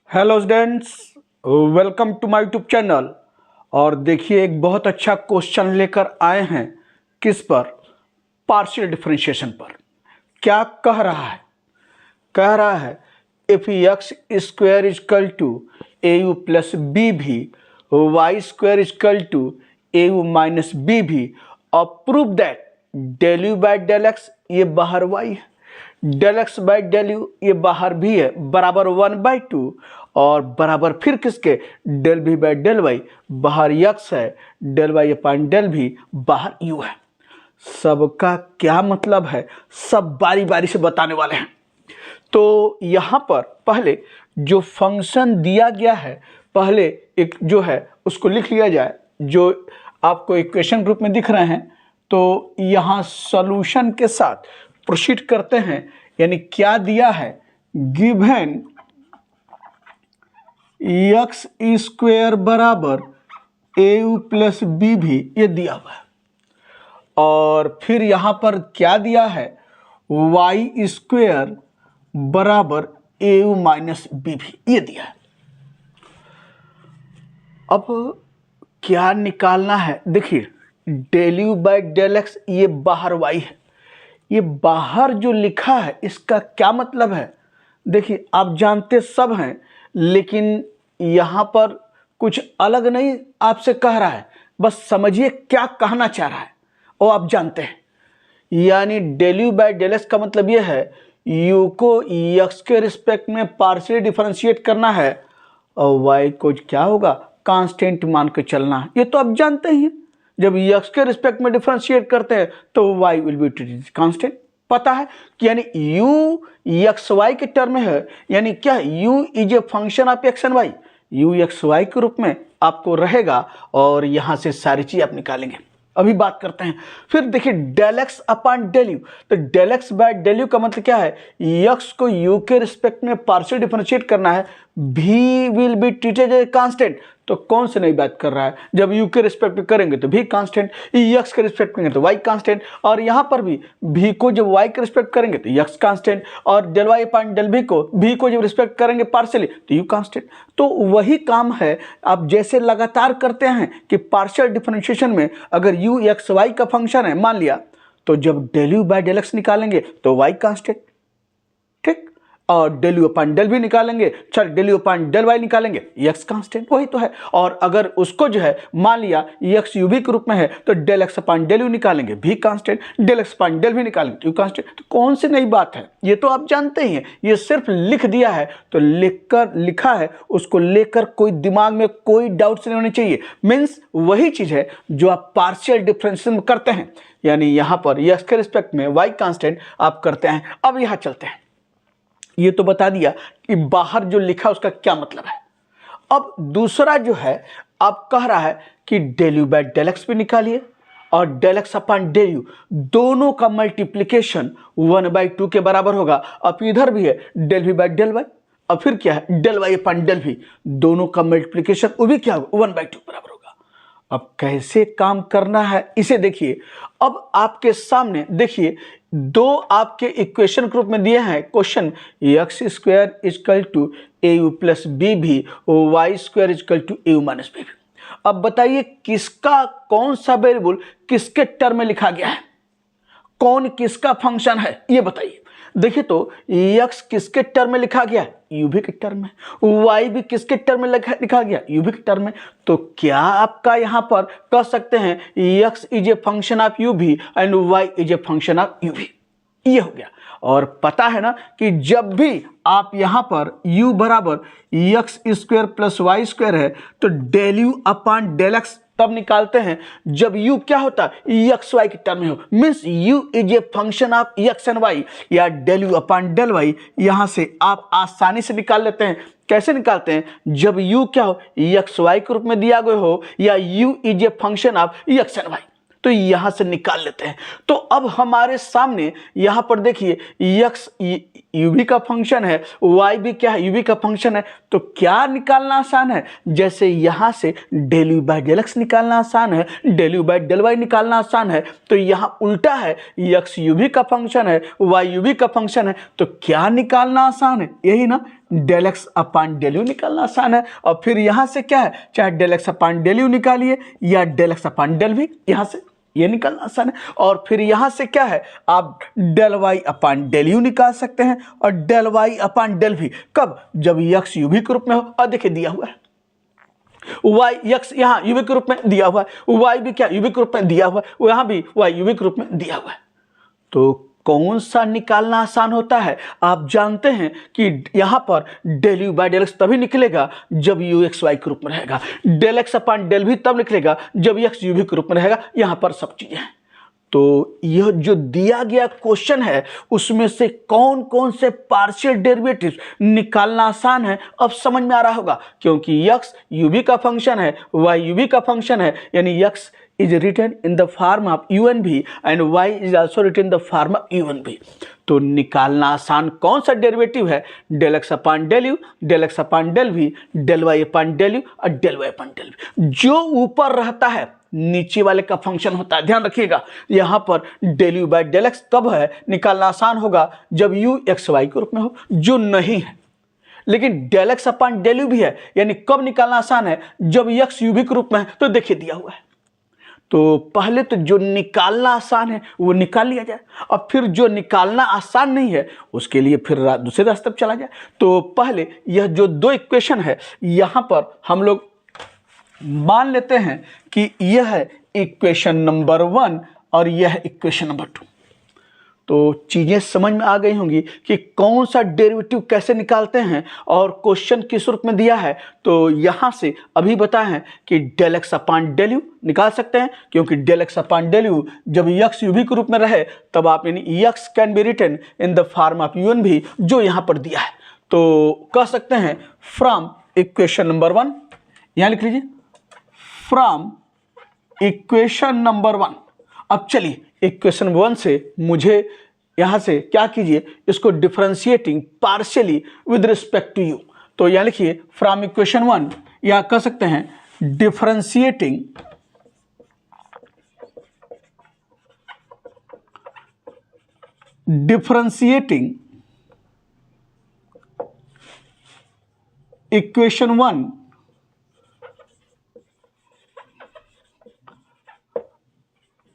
Hello students, welcome to my YouTube channel. और देखिए एक बहुत अच्छा क्वेश्चन लेकर आए हैं। किस पर? पार्शियल डिफरेंशिएशन पर। क्या कह रहा है? कह रहा है if x square equal to a u plus b v y square equal to a u minus b v और prove that del u by del x, ये बाहर वाई है, del x by del u ये बाहर भी है, बराबर 1/2 और बराबर फिर किसके? डेल भी बाई डेल वाई, बाहर यक्स है, डेल वाई अपान डेल भी बाहर यू है। सबका क्या मतलब है, सब बारी बारी से बताने वाले हैं। तो यहाँ पर पहले जो फंक्शन दिया गया है, पहले एक जो है उसको लिख लिया जाए, जो आपको इक्वेशन ग्रुप में दिख रहे हैं। तो यहाँ सॉल्यूशन के साथ प्रोसीड करते हैं। यानी क्या दिया है? गिवन एक्स स्क्वायर बराबर ए यू प्लस बी भी, ये दिया हुआ है। और फिर यहां पर क्या दिया है? वाई स्क्वायर बराबर ए यू माइनस बी भी, ये दिया है। अब क्या निकालना है? देखिए del u by del x, ये बाहर वाई है, ये बाहर जो लिखा है इसका क्या मतलब है? देखिए आप जानते सब हैं, लेकिन यहाँ पर कुछ अलग नहीं आपसे कह रहा है, बस समझिए क्या कहना चाह रहा है वो आप जानते हैं। यानी del u by del x का मतलब ये है यू को एक्स के रिस्पेक्ट में पार्शियली डिफरेंशिएट करना है और वाई को क्या होगा? कांस्टेंट मान के चलना है। ये तो आप जानते ही हैं, जब एक्स के रिस्पेक्ट में डिफरेंशिएट करते हैं तो y will be treated constant. पता है कि यानी u एक्स वाई के टर्म में है, यानी क्या? u is a function of x and y, u x y के रूप में आपको रहेगा और यहां से सारी चीज आप निकालेंगे। अभी बात करते हैं। फिर देखिए del x upon del u, तो del x by del u का मतलब क्या है? एक्स को u के रिस्पेक्ट में पार्शियल डिफरेंशिएट करना है, v will be treated as constant. तो कौन से नई बात कर रहा है? जब u के रिस्पेक्ट में करेंगे तो v कांस्टेंट, x के रिस्पेक्ट करेंगे तो y कांस्टेंट, और यहां पर भी v को जब y के रिस्पेक्ट करेंगे तो x कांस्टेंट, और del y upon del v को जब रिस्पेक्ट करेंगे पार्शियली तो u कांस्टेंट। तो वही काम है, आप जैसे लगातार करते हैं कि पार्शियल डिफरेंशिएशन में अगर u एक्स वाई का फंक्शन है मान लिया, तो जब del u by del x निकालेंगे तो y कांस्टेंट, ठीक, और डेल यू अपान डेल भी निकालेंगे, चल del u upon del y निकालेंगे, एक्स कांस्टेंट, वही तो है। और अगर उसको जो है मान लिया एक्स यू भी के रूप में है तो del x upon del u निकालेंगे, v constant, del x upon del भी निकालेंगे तो यू कांस्टेंट। तो कौन सी नई बात है? ये तो आप जानते ही हैं, ये सिर्फ लिख दिया है, तो लिखकर लिखा है उसको लेकर कोई दिमाग में कोई डाउट्स नहीं होने चाहिए। मीन्स वही चीज है जो आप पार्शियल डिफरेंशिएशन में करते हैं, यानी यहां पर एक्स के रिस्पेक्ट में वाई कांस्टेंट आप करते हैं। अब यहां चलते हैं। ये तो बता दिया कि बाहर जो लिखा उसका क्या मतलब है। अब दूसरा जो है आप कह रहा है कि del u by del x भी निकालिए और del x upon del u दोनों का मल्टीप्लिकेशन 1/2 के बराबर होगा। अब इधर भी है del v by del y, और फिर क्या है? Del y upon del v, दोनों का मल्टीप्लिकेशन वो भी क्या होगा? 1/2 बराबर होगा। अब कैसे काम करना है इसे देखिए। अब आपके सामने देखिए दो आपके इक्वेशन ग्रुप में दिए हैं question, x square equal to a u plus b v, y square equal to a u minus b v. अब बताइए किसका कौन सा वेरिएबल किसके टर्म में लिखा गया है, कौन किसका फंक्शन है, ये बताइए। देखिए तो x किसके टर्म में लिखा गया है? u भी के टर्म में। y भी किसके टर्म में लिखा गया? u भी के टर्म में। तो क्या आपका यहां पर कह सकते हैं x is a function of u भी and y is a function of u भी, ये हो गया। और पता है ना कि जब भी आप यहां पर u बराबर x square plus y square है तो del u upon del x तब निकालते हैं जब u क्या होता है? एक्स वाई के टर्म में हो। Means u is a function of x and y, या del u upon del y यहां से आप आसानी से निकाल लेते हैं। कैसे निकालते हैं? जब u क्या हो? एक्स वाई के रूप में दिया गया हो, या u is a function of x and y, तो यहां से निकाल लेते हैं। तो अब हमारे सामने यहां पर देखिए यू वी का फंक्शन है, वाई भी क्या है, यू वी का फंक्शन है, तो क्या निकालना आसान है? जैसे यहाँ से del u by del x निकालना आसान है, del u by del y निकालना आसान है, तो यहाँ उल्टा है, एक्स यू वी का फंक्शन है, वाई यू वी का फंक्शन है, तो क्या निकालना आसान है? यही ना, del x upon del u निकालना आसान है। और फिर यहाँ से क्या है, चाहे del x upon del u निकालिए या del x upon del v, यहाँ से ये निकालना आसान है। और फिर यहाँ से क्या है, आप del y upon del u निकाल सकते हैं और del y upon del v, कब? जब एक्स यू वी के रूप में हो। और देखिए दिया हुआ है वाई एक्स यहाँ यू वी के रूप में दिया हुआ है, वाई भी क्या यू वी के रूप में दिया हुआ है, यहाँ भी वाई यू वी के रूप में दिया हुआ है। तो कौन सा निकालना आसान होता है? आप जानते हैं कि यहाँ पर del u by del x तभी निकलेगा जब यू एक्स वाई के रूप में रहेगा, डेल एक्स अपान डेल भी तब निकलेगा जब एक्स यू वी के रूप में रहेगा। यहाँ पर सब चीजें हैं। तो यह जो दिया गया क्वेश्चन है उसमें से कौन कौन से पार्शियल डेरिवेटिव्स निकालना आसान है, अब समझ में आ रहा होगा, क्योंकि एक्स यू वी का फंक्शन है, वाई यू वी का फंक्शन है, यानी x is written in the form of UNV and y is also written in the form of UNV। तो निकालना आसान कौन सा डेरिवेटिव है? Del x upon del u, del x upon del v, del y upon del u और del y upon del v. जो ऊपर रहता है नीचे वाले का फंक्शन होता है। ध्यान रखिएगा, यहाँ पर del u by del x कब है निकालना आसान होगा? जब यू एक्स वाई के रूप में हो, जो नहीं है। लेकिन del x upon del u भी है, यानी कब निकालना आसान है? जब एक्स यू वी के रूप में है। तो देखिए दिया हुआ है, तो पहले तो जो निकालना आसान है वो निकाल लिया जाए, और फिर जो निकालना आसान नहीं है उसके लिए फिर दूसरे रास्ते पर चला जाए। तो पहले यह जो दो इक्वेशन है यहाँ पर हम लोग मान लेते हैं कि यह है इक्वेशन नंबर 1 और यह है इक्वेशन नंबर 2। तो चीज़ें समझ में आ गई होंगी कि कौन सा डेरिवेटिव कैसे निकालते हैं और क्वेश्चन किस रूप में दिया है। तो यहाँ से अभी बताए हैं कि del x upon del u निकाल सकते हैं, क्योंकि del x upon del u जब एक्स यू वी के रूप में रहे तब आप यानी x can be written in the form of u and v, जो यहाँ पर दिया है। तो कह सकते हैं फ्रॉम इक्वेशन नंबर 1, यहाँ लिख लीजिए फ्रॉम इक्वेशन नंबर 1। अब चलिए इक्वेशन 1 से मुझे यहाँ से क्या कीजिए, इसको differentiating partially with respect to u. तो यहाँ लिखिए फ्रॉम इक्वेशन 1, या कह सकते हैं differentiating equation 1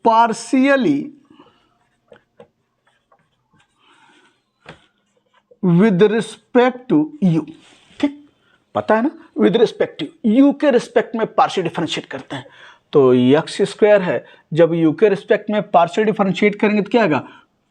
partially with respect to u. ठीक, पता है ना, विद रिस्पेक्ट टू यू के रिस्पेक्ट में पार्शियल डिफरेंशिएट करते हैं। तो एक्स स्क्वायर है, जब यू के रिस्पेक्ट में पार्शियल डिफरेंशिएट करेंगे तो क्या होगा,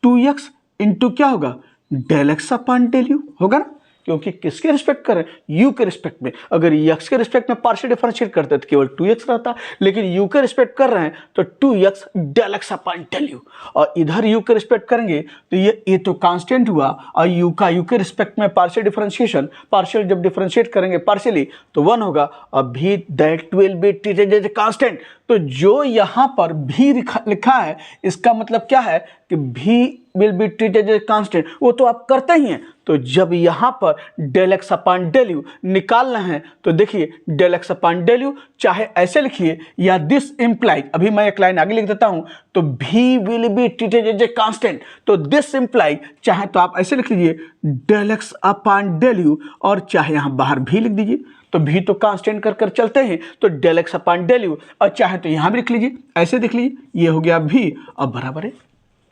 2x इंटू क्या होगा, del x upon del u होगा ना, क्योंकि किसके रिस्पेक्ट कर रहे हैं, यू के रिस्पेक्ट में। अगर एक्स के रिस्पेक्ट में पार्शियल डिफरेंशिएट करते तो केवल 2x रहता, लेकिन यू के रिस्पेक्ट कर रहे हैं तो 2x del x upon del u, और इधर यू के रिस्पेक्ट करेंगे तो ये तो कांस्टेंट हुआ, और यू के रिस्पेक्ट में पार्शियल डिफरेंशिएशन, पार्शियल जब डिफरेंशिएट करेंगे पार्शियली तो 1 होगा, और v that will be treated as a constant. तो जो यहाँ पर भी लिखा है इसका मतलब क्या है कि v will be treated as a constant, वो तो आप करते ही हैं। तो जब यहाँ पर del x upon del u निकालना है तो देखिए del x upon del u चाहे ऐसे लिखिए या दिस इम्प्लाइज, अभी मैं एक लाइन आगे लिख देता हूँ, तो v will be treated as a constant. तो दिस इम्प्लाइज चाहे तो आप ऐसे लिख लीजिए del x upon del u, और चाहे यहाँ बाहर भी लिख दीजिए, तो भी तो कांस्टेंट कर कर चलते हैं, तो del x upon del u, और चाहे तो यहाँ भी लिख लीजिए, ऐसे देख लीजिए, ये हो गया भी, अब बराबर है।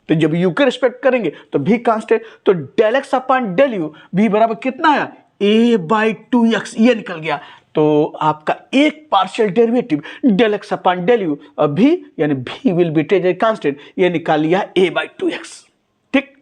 तो जब यू के रिस्पेक्ट करेंगे तो भी कांस्टेंट, तो del x upon del u भी बराबर कितना आया, a/2x, ये निकल गया। तो आपका एक partial derivative del x upon del u भी, यानी भी विल बी टेकन कांस्टेंट, ये निकाल लिया a/2x। ठीक,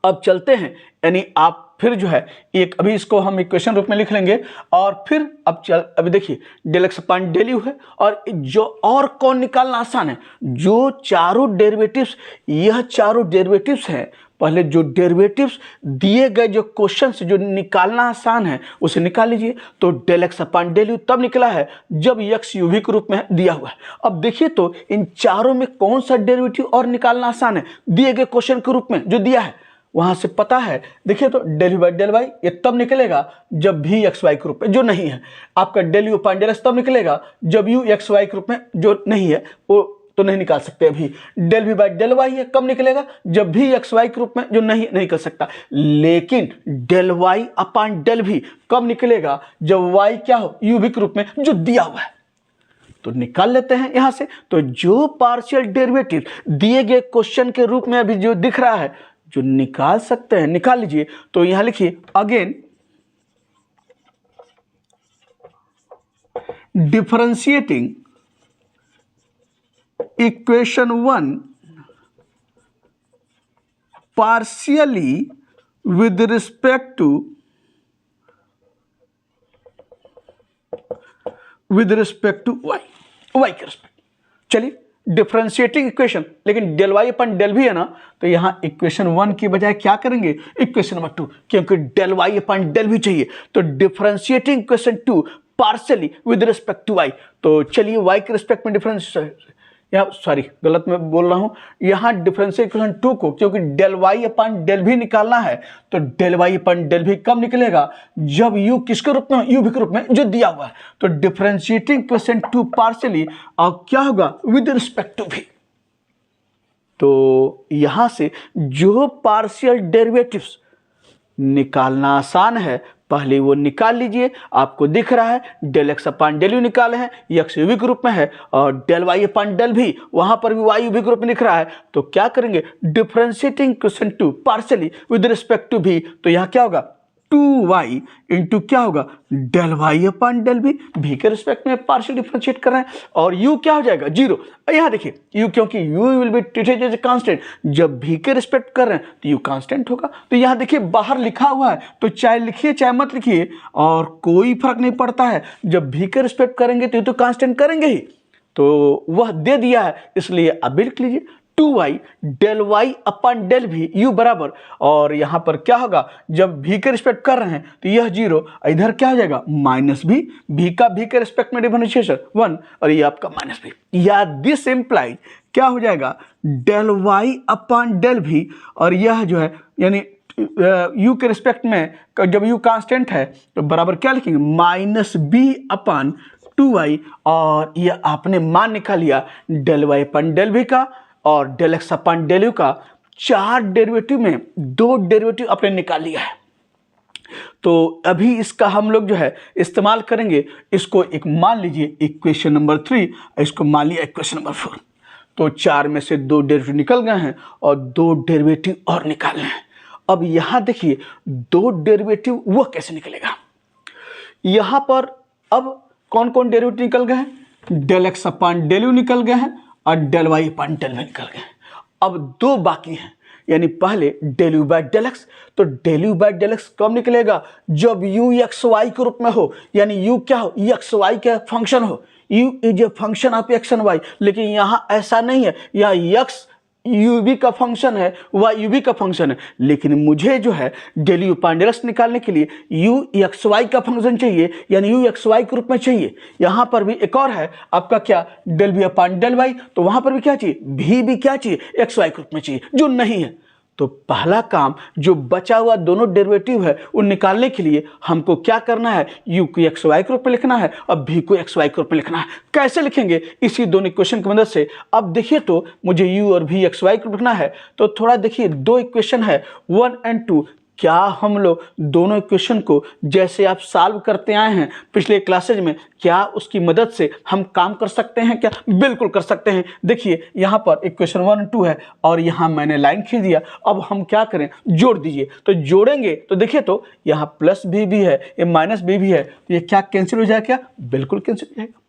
अब चलते हैं, यानी आप फिर जो है एक अभी इसको हम इक्वेशन रूप में लिख लेंगे, और फिर अभी देखिए del x upon del u है, और जो और कौन निकालना आसान है, जो चारों डेरिवेटिव्स, यह चारों डेरिवेटिव्स हैं। पहले जो डेरिवेटिव्स दिए गए जो क्वेश्चन से जो निकालना आसान है उसे निकाल लीजिए। तो del x upon del u तब निकला है जब एक्स यू वी के रूप में दिया हुआ है। अब देखिए तो इन चारों में कौन सा डेरिवेटिव और निकालना आसान है दिए गए क्वेश्चन के रूप में जो दिया है, वहाँ से पता है, देखिए तो del u by del y ये तब निकलेगा जब भी एक्स वाई के रूप में जो नहीं है। आपका del u upon del x तब निकलेगा जब यू एक्स वाई के रूप में जो नहीं है, वो तो नहीं निकाल सकते अभी। Del v by del y है, कब निकलेगा जब भी एक्स वाई के रूप में जो नहीं कर सकता। लेकिन डेल वाई अपान डेल भी कब निकलेगा जब वाई क्या हो, यू भी के रूप में जो दिया हुआ है। तो निकाल लेते हैं यहां से। तो जो पार्शियल डेरिवेटिव दिए गए क्वेश्चन के रूप में अभी जो दिख रहा है, जो निकाल सकते हैं निकाल लीजिए। तो यहां लिखिए again differentiating equation 1 partially with respect to y के रिस्पेक्ट। चलिए डिफरेंशिएटिंग इक्वेशन, लेकिन डेल वाई अपन डेल भी है ना, तो यहां इक्वेशन 1 की बजाय क्या करेंगे इक्वेशन नंबर 2, क्योंकि डेल वाई अपन डेल भी चाहिए। तो differentiating equation 2 partially with respect to y। तो चलिए y के रिस्पेक्ट में डिफरेंशिएट, यहाँ सॉरी गलत मैं बोल रहा हूं, यहाँ डिफरेंशियल इक्वेशन 2 को, क्योंकि डेल वाई अपन डेल भी निकालना है, तो डेल वाई अपन डेल भी कब निकलेगा जब u किसके रूप में, u भी के रूप में जो दिया हुआ है। तो डिफरेंशिएटिंग इक्वेशन 2 पार्शियली और क्या होगा विद रिस्पेक्ट टू भी। तो यहां से जो पार्शियल डेरिवेटिव्स निकालना आसान है, पहले वो निकाल लीजिए। आपको दिख रहा है del x upon del u निकाले हैं, एक्स यू वी के रूप में है, और डेल वाई अपान डेल भी, वहां पर भी वाई यू वी के रूप में लिख रहा है। तो क्या करेंगे differentiating equation 2 partially with respect to v. तो यहां क्या होगा 2y इंटू क्या होगा डेल वाई अपान डेल भी के रिस्पेक्ट में पार्शियल डिफरेंशिएट कर रहे हैं, और u क्या हो जाएगा 0। यहां देखिए u, क्योंकि u will be treated as a constant, जब v के रिस्पेक्ट कर रहे हैं तो u कांस्टेंट होगा। तो यहां देखिए बाहर लिखा हुआ है, तो चाहे लिखिए चाहे मत लिखिए और कोई फर्क नहीं पड़ता है, जब v के रिस्पेक्ट करेंगे तो ये तो कांस्टेंट करेंगे ही। तो वह दे दिया है, इसलिए अब लिख लीजिए 2y डेल वाई अपन डेल भी u बराबर, और यहां पर क्या होगा जब v के रिस्पेक्ट कर रहे हैं तो यह 0, इधर क्या हो जाएगा माइनस भी का v के रिस्पेक्ट में डिफरेंशिएशन 1, और ये आपका माइनस भी, या दिस इंप्लाइज क्या हो जाएगा डेल वाई अपन डेल भी, और यह जो है यानी u के रिस्पेक्ट में जब u कांस्टेंट है तो बराबर क्या लिखेंगे माइनस बी अपन 2y, और यह आपने मान निकाल लिया डेल वाई अपन डेल भी का और del x upon del u का। 4 डेरिवेटिव में 2 डेरिवेटिव आपने निकाल लिया है। तो अभी इसका हम लोग जो है इस्तेमाल करेंगे, इसको एक मान लीजिए इक्वेशन नंबर 3, इसको मान लिया इक्वेशन नंबर 4। तो 4 में से 2 डेरिवेटिव निकल गए हैं और 2 डेरिवेटिव और निकालने हैं। अब यहां देखिए 2 डेरिवेटिव वह कैसे निकलेगा, यहां पर अब कौन कौन डेरिवेटिव निकल गए हैं, del x upon del u निकल गए हैं और डेल वाई अपान डेल भी निकल गए। अब 2 बाकी हैं, यानी पहले del u by del x. तो del u by del x कब निकलेगा जब यू एक्स वाई के रूप में हो, यानी यू क्या हो एक्स वाई का फंक्शन हो, u is a function of x and y. लेकिन यहां ऐसा नहीं है, यहाँ एक्स यू बी का फंक्शन है, वाई यू बी का फंक्शन है, लेकिन मुझे जो है del u upon del x निकालने के लिए यू एक्स वाई का फंक्शन चाहिए, यानी यू एक्स वाई के रूप में चाहिए। यहां पर भी एक और है आपका क्या del v upon del y, तो वहां पर भी क्या चाहिए भी क्या चाहिए एक्स वाई के रूप में चाहिए, जो नहीं है। तो पहला काम जो बचा हुआ दोनों डेरिवेटिव है उन निकालने के लिए हमको क्या करना है, u को एक्स वाई के रूप में लिखना है और v को एक्स वाई के रूप में लिखना है। कैसे लिखेंगे इसी दोनों इक्वेशन की मदद से। अब देखिए तो मुझे u और v एक्स वाई के रूप में लिखना है, तो थोड़ा देखिए 2 इक्वेशन है 1 और 2, क्या हम लोग दोनों इक्वेशन को जैसे आप सॉल्व करते आए हैं पिछले क्लासेज में, क्या उसकी मदद से हम काम कर सकते हैं क्या, बिल्कुल कर सकते हैं। देखिए यहाँ पर इक्वेशन 1 और 2 है और यहाँ मैंने लाइन खींच दिया। अब हम क्या करें जोड़ दीजिए, तो जोड़ेंगे तो देखिए तो यहाँ प्लस भी है, ये माइनस भी है, तो ये क्या कैंसिल हो जाएगा क्या, बिल्कुल कैंसिल हो जाएगा।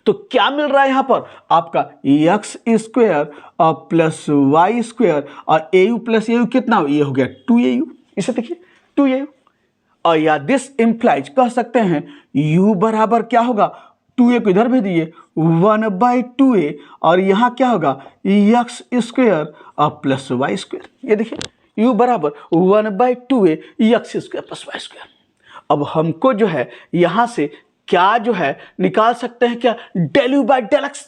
तो क्या मिल रहा है यहां पर आपका एक्स स्क्वायर और प्लस वाई स्क्वायर और ए यू प्लस ए यू कितना हो, ये हो गया 2au। इसे देखिए 2au, और या दिस इंप्लाइज कह सकते हैं u बराबर क्या होगा 2a को इधर भेज दिए 1/2a, और यहां क्या होगा एक्स स्क्वायर और प्लस वाई स्क्वायर। ये देखिए u बराबर 1/2a x square plus y square. अब हमको जो है यहां से क्या जो है निकाल सकते हैं क्या del u by del x.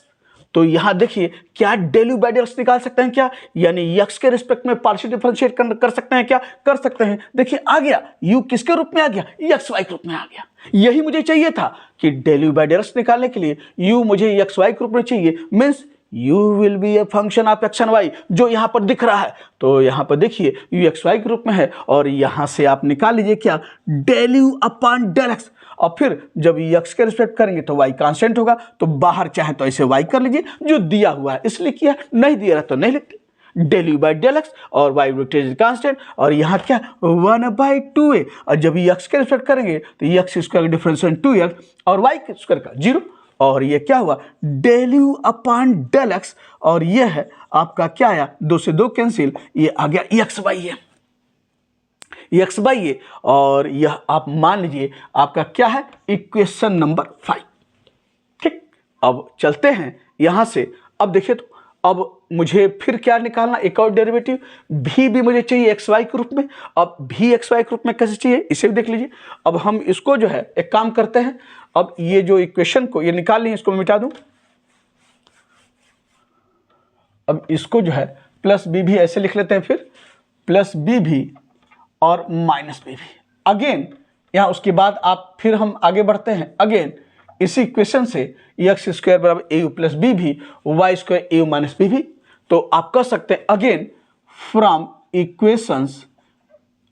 तो यहाँ देखिए क्या del u by del x निकाल सकते हैं क्या, यानी यक्स के रिस्पेक्ट में पार्शियल डिफरेंशिएट कर सकते हैं क्या, कर सकते हैं। देखिए आ गया यू किसके रूप में आ गया, एक्स वाई के रूप में आ गया। यही मुझे चाहिए था कि del u by del x निकालने के लिए यू मुझे एक्स वाई के रूप में चाहिए, means u will be a function of x and y, जो यहाँ पर दिख रहा है। तो यहाँ पर देखिए u एक्स वाई के रूप में है, और यहाँ से आप निकाल लीजिए क्या, del u upon del x, और फिर जब x के रिस्पेक्ट करेंगे तो y कांस्टेंट होगा, तो बाहर चाहे तो ऐसे y कर लीजिए, जो दिया हुआ है इसलिए किया, नहीं दिया रहा तो नहीं लिखते। Del u by del x और y वेक्टर कांस्टेंट, और यहाँ क्या 1/2a, और जब x के रिस्पेक्ट करेंगे तो x स्क्वायर का डिफरेंशियल 2x और y के स्क्वायर का 0, और ये क्या हुआ del u upon del x, और ये है आपका क्या आया, 2 से 2 कैंसिल, ये आ गया x by a, x by a, और यह आप मान लीजिए आपका क्या है इक्वेशन नंबर 5। ठीक, अब चलते हैं यहां से। अब देखिए तो अब मुझे फिर क्या निकालना, एक और डेरिवेटिव भी मुझे चाहिए एक्स वाई के रूप में। अब भी एक्स वाई के रूप में कैसे चाहिए इसे भी देख लीजिए। अब हम इसको जो है एक काम करते हैं, अब ये जो इक्वेशन को ये निकाल लें, इसको मैं मिटा दूं। अब इसको जो है प्लस बी भी ऐसे लिख लेते हैं, फिर प्लस बी भी और माइनस बी भी। अगेन यहाँ उसके बाद आप फिर हम आगे बढ़ते हैं, अगेन इसी इक्वेशन से एक्स स्क्वायर बराबर a u plus b v, y square a u minus b v. तो आप कर सकते हैं अगेन फ्रॉम इक्वेशंस,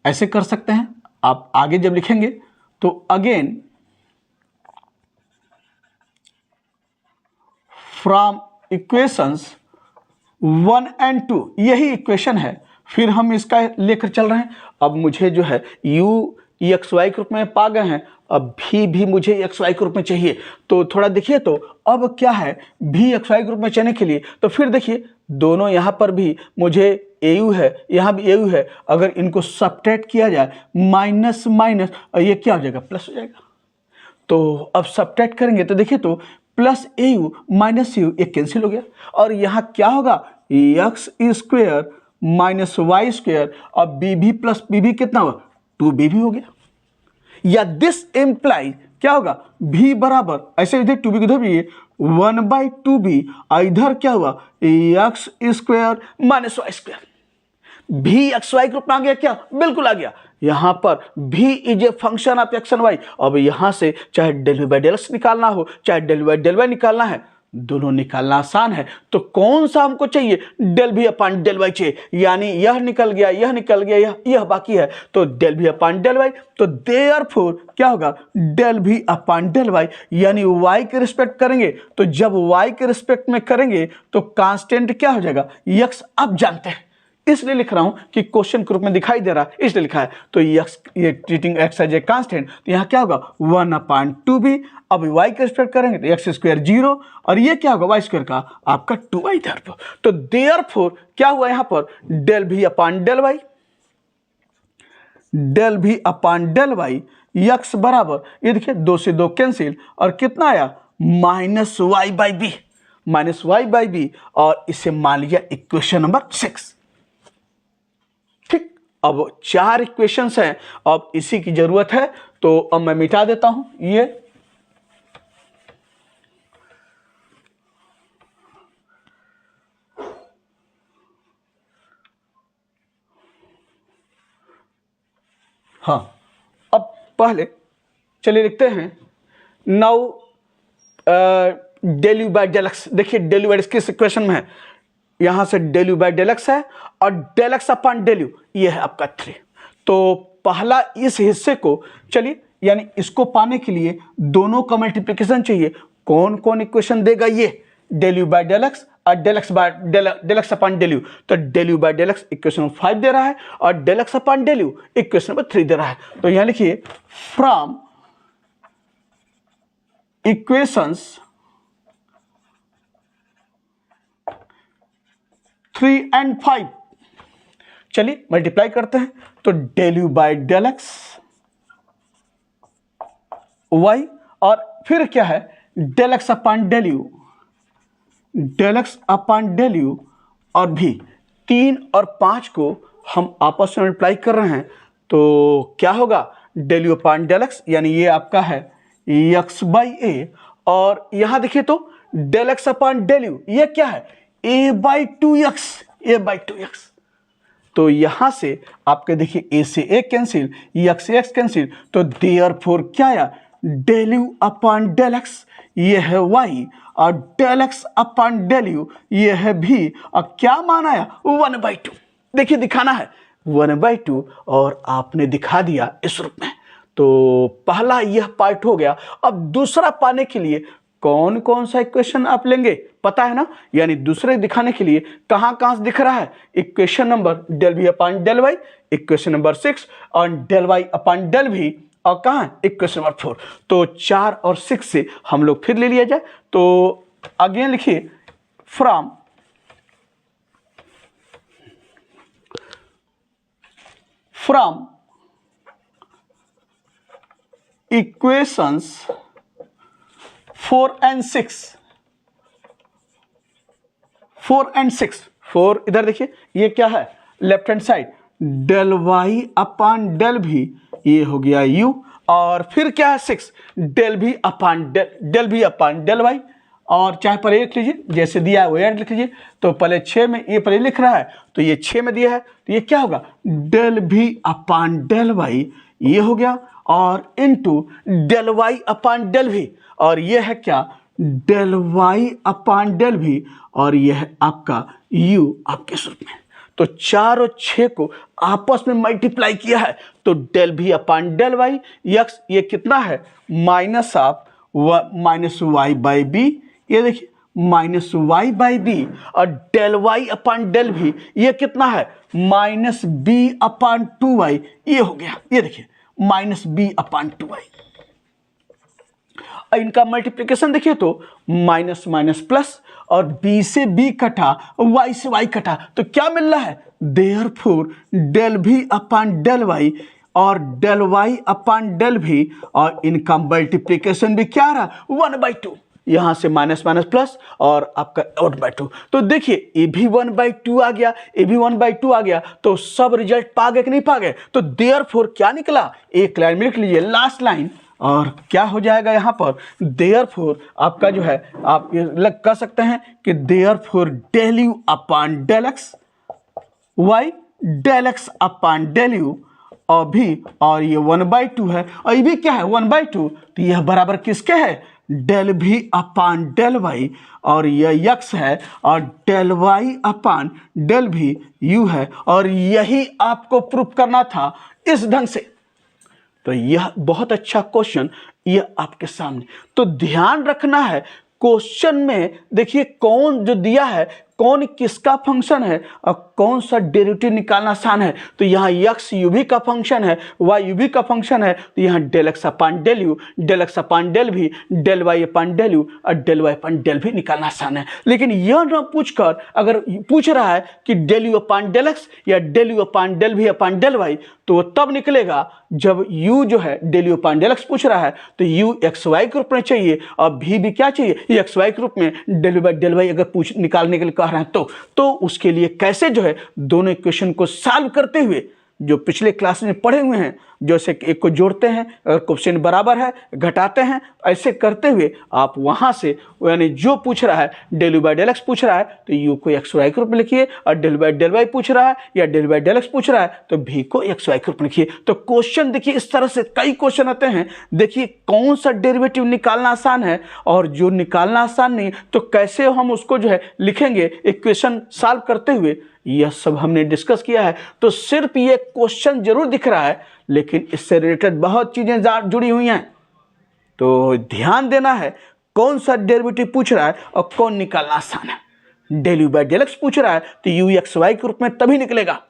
ऐसे कर सकते हैं आप आगे जब लिखेंगे तो अगेन फ्रॉम इक्वेशंस 1 and 2, यही इक्वेशन है, फिर हम इसका लेकर चल रहे हैं। अब मुझे जो है u एक्स वाई के रूप में पा गए हैं, अब भी मुझे एक्स वाई के रूप में चाहिए। तो थोड़ा देखिए तो अब क्या है भी एक्स वाई के रूप में चाहिए के लिए, तो फिर देखिए दोनों यहाँ पर भी मुझे ए यू है, यहाँ भी ए यू है, अगर इनको सब्ट्रैक्ट किया जाए माइनस माइनस, और ये क्या हो जाएगा प्लस हो जाएगा। तो अब सब्ट्रैक्ट करेंगे तो देखिए तो plus a u minus u एक कैंसिल हो गया, और यहाँ क्या होगा x square minus y square, और b v plus b v कितना हुआ 2b भी हो गया। या दिस इम्प्लाई क्या होगा भी बराबर, ऐसे इधर 2b इधर भी 1/2b, इधर क्या हुआ x square minus y square. V x y group में आ गया क्या, बिल्कुल आ गया। यहां पर v is a function of x and y. अब यहां से चाहे del v by del x निकालना हो, चाहे del v by del y निकालना है, दोनों निकालना आसान है। तो कौन सा हमको चाहिए, डेल भी अपान डेल वाई चाहिए, यानी यह निकल गया, यह निकल गया, यह बाकी है, तो डेल भी अपान डेल वाई। तो देयरफॉर क्या होगा डेल भी अपान डेल वाई, यानी वाई के रिस्पेक्ट करेंगे, तो जब वाई के रिस्पेक्ट में करेंगे तो कांस्टेंट क्या हो जाएगा एक्स। अब जानते हैं, इसलिए लिख रहा हूं कि क्वेश्चन के रूप में दिखाई दे रहा है इसलिए लिखा है। तो ये treating x as a constant, तो यहाँ क्या होगा 1/2b। अब y के रिस्पेक्ट करेंगे तो एक्स स्क्वायर 0, और ये क्या होगा वाई स्क्वायर का आपका 2y देयरफॉर। तो देयरफॉर क्या हुआ यहाँ पर डेल भी अपान डेल वाई, डेल भी अपान डेल वाई एक्स बराबर, ये देखिए 2 से 2 कैंसिल, और कितना आया minus y by b, minus y by b, और इसे मान लिया इक्वेशन नंबर 6। ठीक, अब 4 इक्वेशंस हैं, अब इसी की जरूरत है, तो अब मैं मिटा देता हूं ये। हाँ, अब पहले चलिए लिखते हैं now del u by del x. देखिए डेल यू बाई एक्स किस इक्वेशन में है, यहां से del u by del x है, और del x upon del u ये है आपका 3। तो पहला इस हिस्से को चलिए, यानी इसको पाने के लिए दोनों का मल्टीप्लिकेशन चाहिए। कौन कौन इक्वेशन देगा, ये del u by del x और del x by del x upon del u. तो del u by del x equation number 5 दे रहा है, और del x upon del u equation number 3 दे रहा है। तो यहां लिखिए फ्रॉम इक्वेशंस 3 and 5, चलिए मल्टीप्लाई करते हैं। तो del u by del x y, और फिर क्या है del x upon del u, del x upon del u, और भी 3 और 5 को हम आपस में मल्टीप्लाई कर रहे हैं। तो क्या होगा del u upon del x, यानी ये आपका है एक्स बाई ए, और यहां देखिए तो del x upon del u, ये क्या है a/2x, a/2x। तो यहां से आपके देखिए a से a कैंसिल, x से x कैंसिल, तो देयरफॉर क्या आया, del u upon del x, ये है y, और del x upon del u ये है भी, और क्या मान आया 1/2। देखिए दिखाना है 1/2 और आपने दिखा दिया इस रूप में। तो पहला यह पार्ट हो गया। अब दूसरा पाने के लिए कौन कौन सा इक्वेशन आप लेंगे पता है ना, यानी दूसरे दिखाने के लिए कहां कहां से दिख रहा है, equation number del v upon del y, equation number 6 और del y upon del v, और कहां इक्वेशन नंबर 4। तो 4 और 6 से हम लोग फिर ले लिया जाए। तो अगेन लिखिए फ्रॉम इक्वेशंस 4 and 6, 4 and 6, 4 इधर देखिए ये क्या है left hand side, del y upon del v, ये हो गया u, और फिर क्या है 6 del v upon del y, और चाहे पहले लिख लीजिए जैसे दिया है वही लिख लीजिए। तो पहले 6 में ये पहले लिख रहा है तो ये 6 में दिया है, तो ये क्या होगा del v upon del y, ये हो गया, और into del y upon del v, और ये है क्या del y upon del v, और ये है आपका u आपके सूत्र में। तो 4 और 6 को आपस में मल्टीप्लाई किया है, तो del v upon del y यक्स ये कितना है माइनस y बाई बी, ये देखिए माइनस y बाई बी, और del y upon del v ये कितना है माइनस b अपॉन 2y, ये हो गया, ये देखिए माइनस b अपॉन 2y। इनका मल्टीप्लिकेशन देखिए तो माइनस माइनस प्लस, और b से b कटा y से y कटा, तो क्या मिल रहा है therefore del v upon del y और del y upon del v, और इनका मल्टीप्लिकेशन भी क्या आ रहा 1/2, यहां से माइनस माइनस प्लस और आपका 8/2। तो देखिए ये भी 1/2 आ गया, ये भी 1/2 आ गया, तो सब रिजल्ट पा गए कि नहीं पा गए। तो देयरफॉर क्या निकला, एक लाइन में लिख लीजिए लास्ट लाइन, और क्या हो जाएगा यहाँ पर देयरफॉर आपका जो है आप ये लग कह सकते हैं कि therefore del u upon del x y, del x upon del u, और भी, और ये 1/2 है, और ये भी क्या है 1/2, तो यह बराबर किसके है del v upon del y, और यह x है, और del y upon del v u है, और यही आपको प्रूफ करना था इस ढंग से। तो यह बहुत अच्छा क्वेश्चन यह आपके सामने। तो ध्यान रखना है क्वेश्चन में देखिए कौन जो दिया है कौन किसका फंक्शन है और कौन सा डेरिवेटिव निकालना आसान है। तो यहाँ x u v का फंक्शन है, y u v का फंक्शन है, तो यहाँ del x upon del u, del x upon del v, del y upon del u और del y upon del v निकालना आसान है। लेकिन यह न पूछकर अगर पूछ रहा है कि del u upon del x या del u upon del v upon del y, तो तब निकलेगा जब u जो है del u upon del x पूछ रहा है तो u एक्स वाई के रूप में चाहिए, और v भी क्या चाहिए एक्स वाई के रूप में, del u by del y अगर निकालने के लिए रहे हैं तो उसके लिए कैसे जो है दोनों इक्वेशन को सॉल्व करते हुए जो पिछले क्लास में पढ़े हुए हैं, जैसे एक को जोड़ते हैं अगर क्वेश्चन बराबर है घटाते हैं, ऐसे करते हुए आप वहां से यानी जो पूछ रहा है del u by del x पूछ रहा है तो यू को एक्स वाई के रूप में लिखिए, और डेल बाई डेल वाई पूछ रहा है या डेल बाई डेल एक्स पूछ रहा है तो भी को एक्स वाई के रूप में लिखिए। तो क्वेश्चन देखिए इस तरह से कई क्वेश्चन आते हैं। देखिए कौन सा डेरिवेटिव निकालना आसान है और जो निकालना आसान नहीं, तो कैसे हम उसको जो है लिखेंगे इक्वेशन सॉल्व करते हुए, यह सब हमने डिस्कस किया है। तो सिर्फ ये क्वेश्चन जरूर दिख रहा है लेकिन इससे रिलेटेड बहुत चीजें जुड़ी हुई हैं। तो ध्यान देना है कौन सा डेरिवेटिव पूछ रहा है और कौन निकालना आसान है। Del u by del x पूछ रहा है तो यू एक्स वाई के रूप में तभी निकलेगा,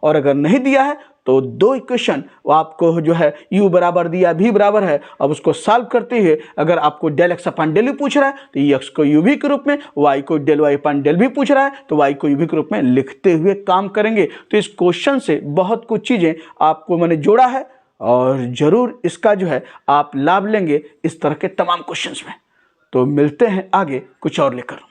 और अगर नहीं दिया है तो दो इक्वेशन वो आपको जो है u बराबर दिया v बराबर है, अब उसको सॉल्व करते हुए अगर आपको del x upon del u पूछ रहा है तो x को u v के रूप में, y को del y upon del v पूछ रहा है तो y को u v के रूप में लिखते हुए काम करेंगे। तो इस क्वेश्चन से बहुत कुछ चीज़ें आपको मैंने जोड़ा है और ज़रूर इसका जो है आप लाभ लेंगे इस तरह के तमाम क्वेश्चंस में। तो मिलते हैं आगे कुछ और लेकर।